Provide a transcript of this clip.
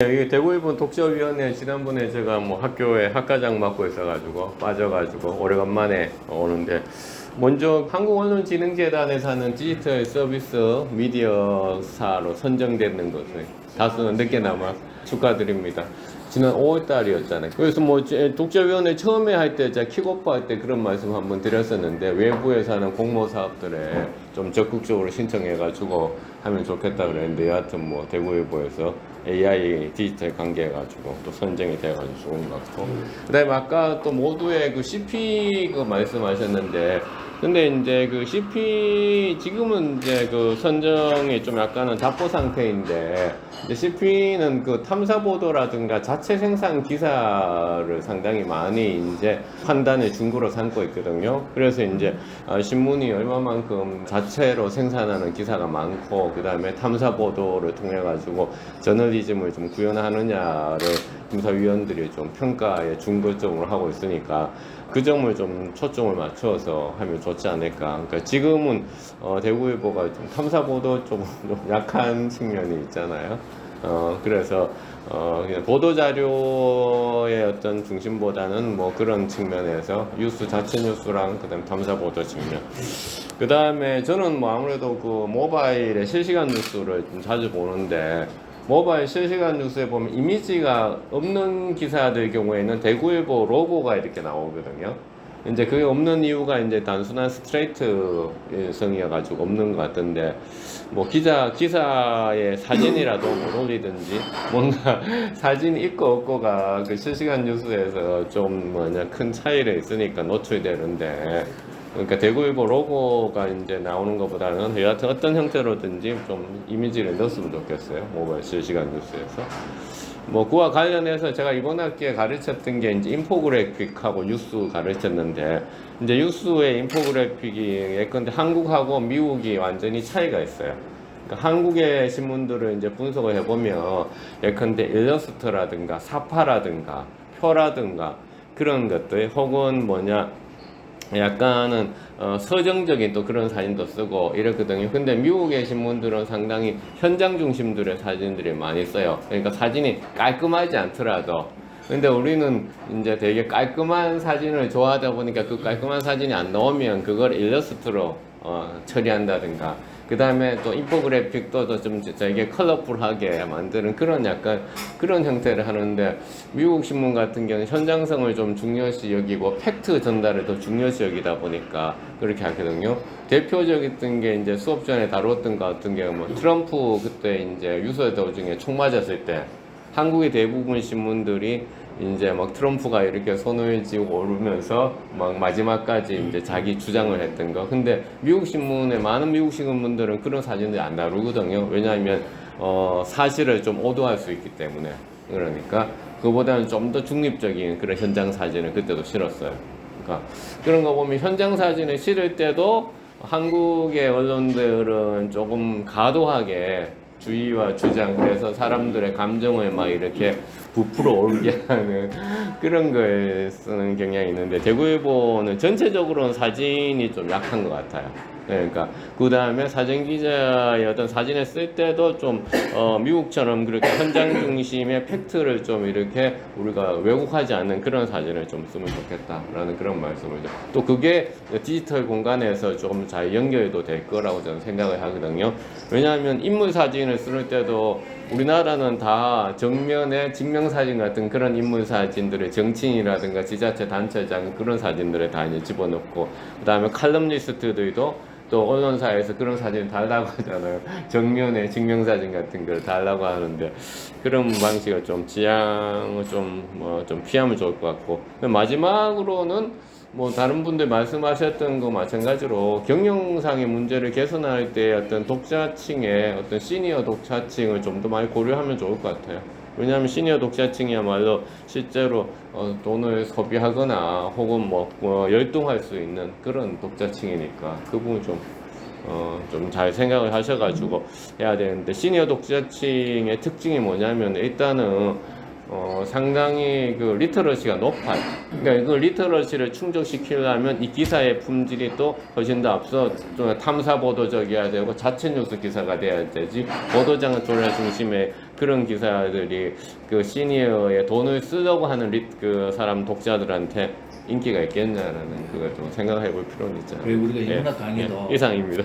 여기 대구일본 독서위원회 지난번에 제가 뭐 학교에 학과장 맡고 있어가지고 빠져가지고 오래간만에 오는데, 먼저 한국언론진흥재단에서 하는 디지털 서비스 미디어사로 선정되는 것을 다소 늦게나마 축하드립니다. 지난 5월달이었잖아요. 그래서 뭐 독자위원회 처음에 할 때 제가 킥오프 할 때 그런 말씀 한번 드렸었는데, 외부에서 하는 공모 사업들에 좀 적극적으로 신청해가지고 하면 좋겠다 그랬는데, 여하튼 뭐 대구일보에서 AI 디지털 관계해가지고 또 선정이 돼가지고 좋은 것 같고, 그다음에 아까 또 모두의 그 CP 그 말씀하셨는데, 근데 이제 그 CP 지금은 이제 그 선정이 좀 약간은 답보 상태인데, 이제 CP는 그 탐사 보도라든가 자체 생산 기사를 상당히 많이 이제 판단의 중구로 삼고 있거든요. 그래서 이제 신문이 얼마만큼 자체로 생산하는 기사가 많고, 그 다음에 탐사 보도를 통해 가지고 저널리즘을 좀 구현하느냐를 심사위원들이 좀 평가에 중점적으로 하고 있으니까, 그 점을 좀 초점을 맞춰서 하면 좋지 않을까. 그러니까 지금은 대구일보가 좀 탐사 보도 좀 약한 측면이 있잖아요. 그래서 그냥 보도 자료의 어떤 중심보다는 뭐 그런 측면에서 뉴스 자체 뉴스랑 그다음 탐사 보도 측면. 그다음에 저는 뭐 아무래도 그 모바일의 실시간 뉴스를 좀 자주 보는데, 모바일 실시간 뉴스에 보면 이미지가 없는 기사들 경우에는 대구일보 로고가 이렇게 나오거든요. 이제 그게 없는 이유가 이제 단순한 스트레이트성이어가지고 없는 것 같은데, 뭐 기사의 사진이라도 못 올리든지 뭔가 사진 있고 없고가 그 실시간 뉴스에서 좀 뭐냐 큰 차이가 있으니까 노출되는데, 그러니까 대구일보 로고가 이제 나오는 것보다는 여하튼 어떤 형태로든지 좀 이미지를 넣었으면 좋겠어요. 모바일 실시간 뉴스에서. 뭐 그와 관련해서 제가 이번 학기에 가르쳤던 게 이제 인포그래픽하고 뉴스 가르쳤는데, 이제 뉴스의 인포그래픽이 예컨대 한국하고 미국이 완전히 차이가 있어요. 그러니까 한국의 신문들을 이제 분석을 해보면 예컨대 일러스트라든가 사파라든가 표라든가 그런 것들, 혹은 뭐냐 약간은 서정적인 또 그런 사진도 쓰고 이렇거든요. 근데 미국의 신문들은 상당히 현장 중심들의 사진들이 많이 써요. 그러니까 사진이 깔끔하지 않더라도, 근데 우리는 이제 되게 깔끔한 사진을 좋아하다 보니까 그 깔끔한 사진이 안 나오면 그걸 일러스트로 처리한다든가, 그 다음에 또 인포그래픽도 좀 되게 컬러풀하게 만드는 그런 약간 그런 형태를 하는데, 미국 신문 같은 경우는 현장성을 좀 중요시 여기고 팩트 전달을 더 중요시 여기다 보니까 그렇게 하거든요. 대표적인 게 이제 수업 전에 다뤘던 것 같은 경우, 뭐 트럼프 그때 이제 유서 도중에 총 맞았을 때 한국의 대부분 신문들이 이제 막 트럼프가 이렇게 손을 쥐고 오르면서 막 마지막까지 이제 자기 주장을 했던 거. 근데 미국 신문에 많은 미국 신문들은 그런 사진들이 안 다루거든요. 왜냐하면 사실을 좀 오도할 수 있기 때문에. 그러니까 그보다는 좀 더 중립적인 그런 현장 사진을 그때도 실었어요. 그러니까 그런 거 보면 현장 사진을 실을 때도 한국의 언론들은 조금 과도하게 주의와 주장, 그래서 사람들의 감정을 막 이렇게 부풀어 오르게 하는 그런 걸 쓰는 경향이 있는데, 대구일보는 전체적으로는 사진이 좀 약한 것 같아요. 그러니까 그 다음에 사진 기자의 어떤 사진을 쓸 때도 좀 미국처럼 그렇게 현장 중심의 팩트를 좀 이렇게 우리가 왜곡하지 않는 그런 사진을 좀 쓰면 좋겠다라는 그런 말씀을 또 그게 디지털 공간에서 좀 잘 연결도 될 거라고 저는 생각을 하거든요. 왜냐하면 인물 사진을 쓸 때도 우리나라는 다 정면에 증명사진 같은 그런 인물 사진들을 정치인이라든가 지자체 단체장 그런 사진들을 다 이제 집어넣고, 그 다음에 칼럼니스트들도 또 언론사에서 그런 사진을 달라고 하잖아요. 정면에 증명사진 같은 걸 달라고 하는데, 그런 방식을 좀 지향을 좀 피하면 좋을 것 같고, 마지막으로는 뭐 다른 분들 말씀하셨던 거 마찬가지로 경영상의 문제를 개선할 때 어떤 독자층의 어떤 시니어 독자층을 좀 더 많이 고려하면 좋을 것 같아요. 왜냐하면 시니어 독자층이야말로 실제로 돈을 소비하거나 혹은 뭐 열동할 수 있는 그런 독자층이니까 그 부분 좀 잘 생각을 하셔가지고 해야 되는데, 시니어 독자층의 특징이 뭐냐면 일단은 상당히 그 리터러시가 높아요. 그러니까 그 리터러시를 충족시키려면 이 기사의 품질이 또 훨씬 더 앞서 좀 탐사 보도적이어야 되고 자체 뉴스 기사가 돼야 되지, 보도장 조례 중심의 그런 기사들이 그 시니어의 돈을 쓰려고 하는 그 사람 독자들한테 인기가 있겠냐라는 그걸 좀 생각해 볼 필요는 있잖아요. 그리고 우리가 인문학 강의도 이상입니다.